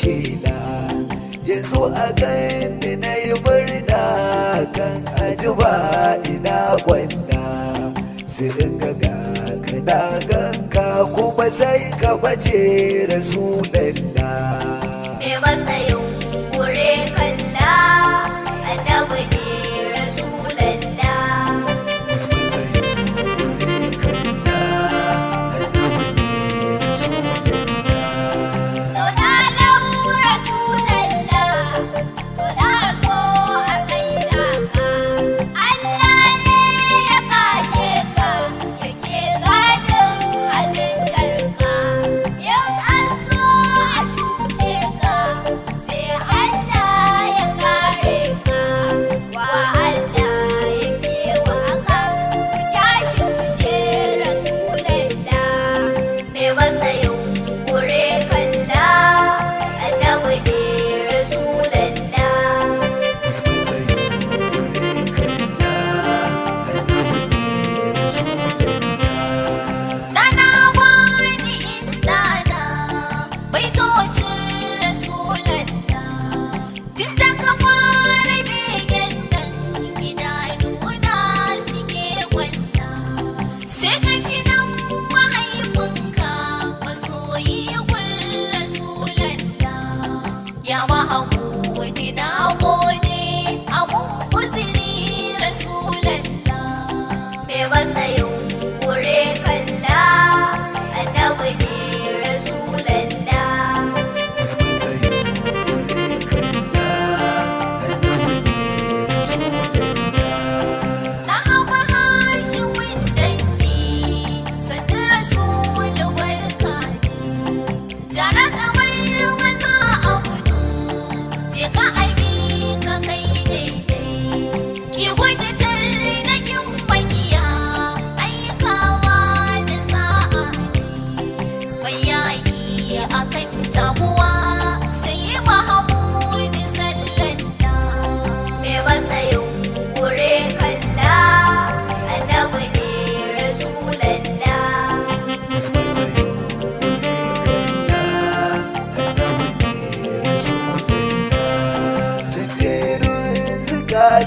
shela yanzu a gani na yi murna kan ajiba ina kwalla sai in ga kana ganka kuma sai ka bace rasulallah me matsayin kure kalla annabi ne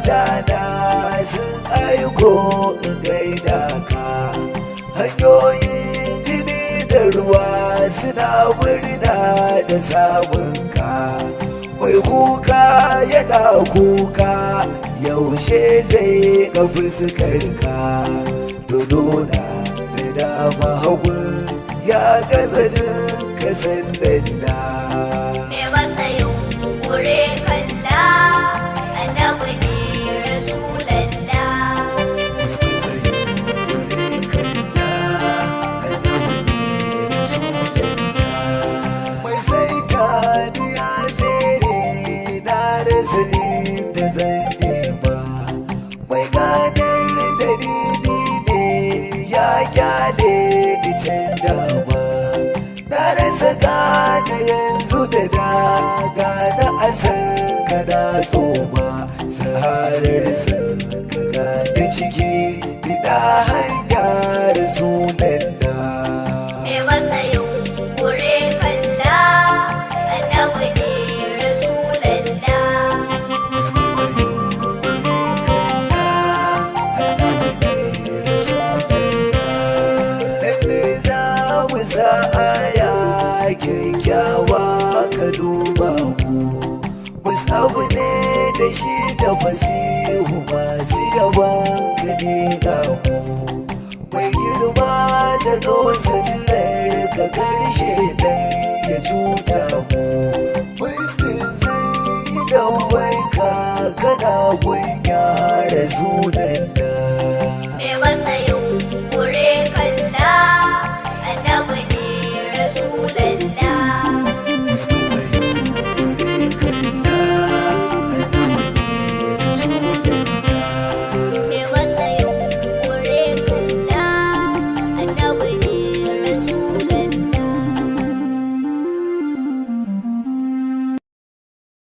Jana sun aiko in gaida ka hanyoyin jini da ruwa suna murna da samun ka mai kuka yana kuka yaushe zai ga fuskar ka dodona da dama hagun ya gaza jin kasan danda me matsayin kure kalla annabi ne mai sai ta ya tsere na rasa inda zan nema mai gadar da ni ne ya kyale ni can dama na rasa gane yanzu da na gane asan ka na tsoma saharar san ka gane ciki ina hanyar sunan na me matsayin kure kalla annabi ne kyakkyawa ka duba mu musabu ne da shi da fasihu masu yawan ka ne ga mu mai girma daga wasu tirar ka karshe ɗai ya cuta mu muddin zai yi dawai ka kana kunya da sunan da me matsayin kure kalla annabi ne rasulallah matsayin kure kalla annabi ne rasulallah